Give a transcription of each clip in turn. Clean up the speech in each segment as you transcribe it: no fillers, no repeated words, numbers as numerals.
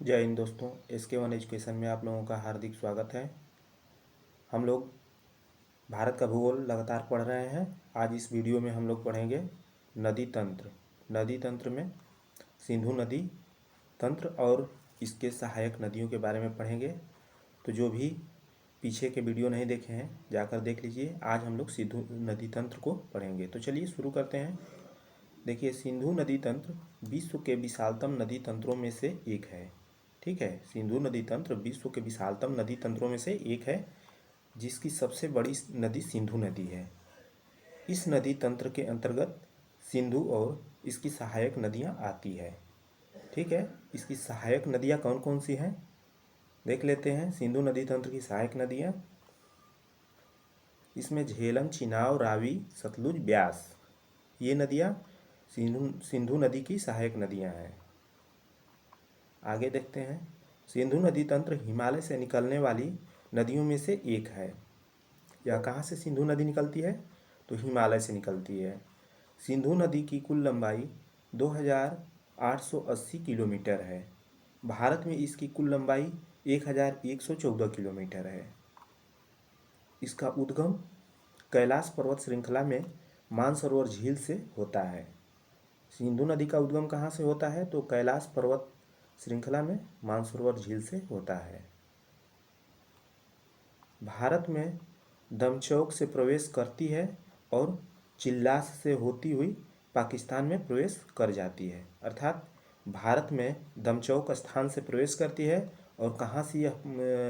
जय हिंद दोस्तों, SK1 education में आप लोगों का हार्दिक स्वागत है। हम लोग भारत का भूगोल लगातार पढ़ रहे हैं। आज इस वीडियो में हम लोग पढ़ेंगे नदी तंत्र। नदी तंत्र में सिंधु नदी तंत्र और इसके सहायक नदियों के बारे में पढ़ेंगे। तो जो भी पीछे के वीडियो नहीं देखे हैं जाकर देख लीजिए। आज हम लोग सिंधु नदी तंत्र को पढ़ेंगे। तो चलिए शुरू करते हैं। देखिए, सिंधु नदी तंत्र विश्व के विशालतम नदी तंत्रों में से एक है। ठीक है, सिंधु नदी तंत्र विश्व के विशालतम नदी तंत्रों में से एक है, जिसकी सबसे बड़ी नदी सिंधु नदी है। इस नदी तंत्र के अंतर्गत सिंधु और इसकी सहायक नदियां आती है। ठीक है, इसकी सहायक नदियां कौन कौन सी हैं देख लेते हैं। सिंधु नदी तंत्र की सहायक नदियां, इसमें झेलम, चिनाब, रावी, सतलुज, ब्यास, ये नदियां सिंधु नदी की सहायक नदियां हैं। आगे देखते हैं। सिंधु नदी तंत्र हिमालय से निकलने वाली नदियों में से एक है। यह कहाँ से सिंधु नदी निकलती है? तो हिमालय से निकलती है। सिंधु नदी की कुल लंबाई 2880 किलोमीटर है। भारत में इसकी कुल लंबाई 1114 किलोमीटर है। इसका उद्गम कैलाश पर्वत श्रृंखला में मानसरोवर झील से होता है। सिंधु नदी का उद्गम कहाँ से होता है? तो कैलाश पर्वत श्रृंखला में मानसरोवर झील से होता है। भारत में दमचौक से प्रवेश करती है और चिल्लास से होती हुई पाकिस्तान में प्रवेश कर जाती है। अर्थात भारत में दमचौक स्थान से प्रवेश करती है और कहाँ से यह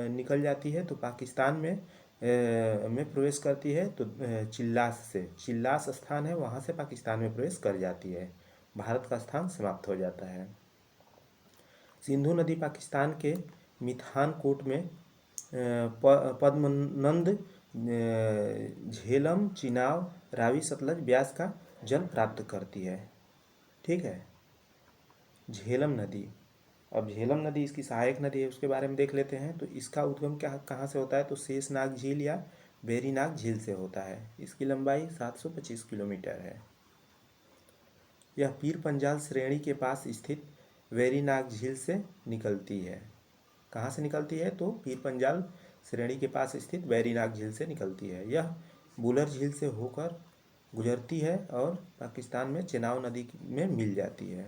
निकल जाती है? तो पाकिस्तान में प्रवेश करती है। तो चिल्लास से, चिल्लास स्थान है, वहाँ से पाकिस्तान में प्रवेश कर जाती है। भारत का स्थान समाप्त हो जाता है। सिंधु नदी पाकिस्तान के मिठानकोट में पद्मनंद, झेलम, चिनाब, रावी, सतलज, ब्यास का जल प्राप्त करती है। ठीक है। झेलम नदी, अब झेलम नदी इसकी सहायक नदी है, उसके बारे में देख लेते हैं। तो इसका उद्गम कहाँ से होता है? तो शेषनाग झील या वेरीनाग झील से होता है। इसकी लंबाई 725 किलोमीटर है। यह पीर पंजाल श्रेणी के पास स्थित वेरीनाग झील से निकलती है। कहाँ से निकलती है? तो पीर पंजाल श्रेणी के पास स्थित वेरीनाग झील से निकलती है। यह बुलर झील से होकर गुजरती है और पाकिस्तान में चेनाब नदी में मिल जाती है।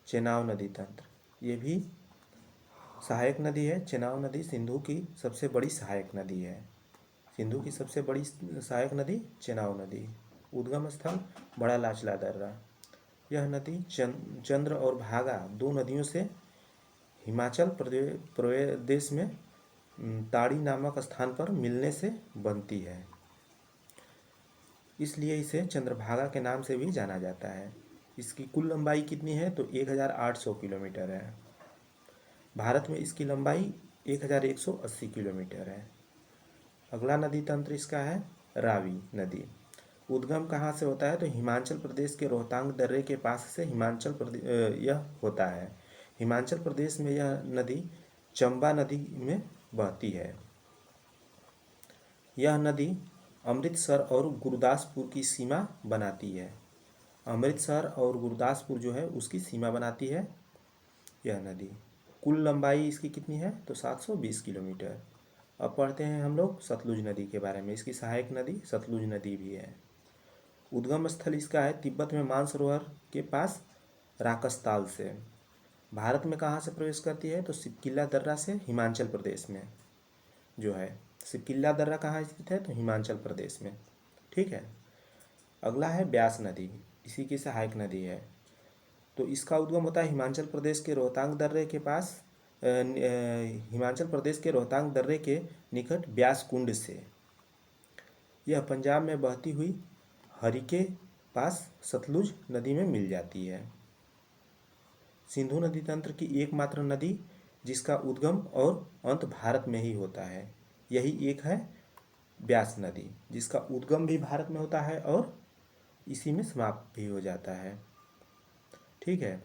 चेनाब नदी तंत्र, ये भी सहायक नदी है। चेनाब नदी सिंधु की सबसे बड़ी सहायक नदी है। सिंधु की सबसे बड़ी सहायक नदी चेनाब नदी। उद्गम स्थल बड़ा लाचला दर्रा। यह नदी चंद्र और भागा दो नदियों से हिमाचल प्रदेश में ताड़ी नामक स्थान पर मिलने से बनती है। इसलिए इसे चंद्रभागा के नाम से भी जाना जाता है। इसकी कुल लंबाई कितनी है? तो 1800 किलोमीटर है। भारत में इसकी लंबाई 1180 किलोमीटर है। अगला नदी तंत्र इसका है रावी नदी। उद्गम कहाँ से होता है? तो हिमाचल प्रदेश के रोहतांग दर्रे के पास से हिमाचल प्रदेश यह होता है। हिमाचल प्रदेश में यह नदी चंबा नदी में बहती है। यह नदी अमृतसर और गुरदासपुर की सीमा बनाती है। अमृतसर और गुरदासपुर जो है उसकी सीमा बनाती है यह नदी। कुल लंबाई इसकी कितनी है? तो 720 किलोमीटर। अब पढ़ते हैं हम लोग सतलुज नदी के बारे में। इसकी सहायक नदी सतलुज नदी भी है। उद्गम स्थल इसका है तिब्बत में मानसरोवर के पास राकसताल से। भारत में कहाँ से प्रवेश करती है? तो सिपकिल्ला दर्रा से, हिमाचल प्रदेश में जो है। सिपकिल्ला दर्रा कहाँ स्थित है? तो हिमाचल प्रदेश में। ठीक है। अगला है ब्यास नदी, इसी की सहायक नदी है। तो इसका उद्गम होता है हिमाचल प्रदेश के रोहतांग दर्रे के पास, हिमाचल प्रदेश के रोहतांग दर्रे के निकट ब्यास कुंड से। यह पंजाब में बहती हुई हरी के पास सतलुज नदी में मिल जाती है। सिंधु नदी तंत्र की एकमात्र नदी जिसका उद्गम और अंत भारत में ही होता है, यही एक है ब्यास नदी, जिसका उद्गम भी भारत में होता है और इसी में समाप्त भी हो जाता है। ठीक है।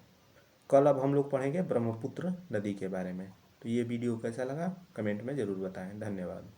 कल अब हम लोग पढ़ेंगे ब्रह्मपुत्र नदी के बारे में। तो ये वीडियो कैसा लगा कमेंट में ज़रूर बताएं। धन्यवाद।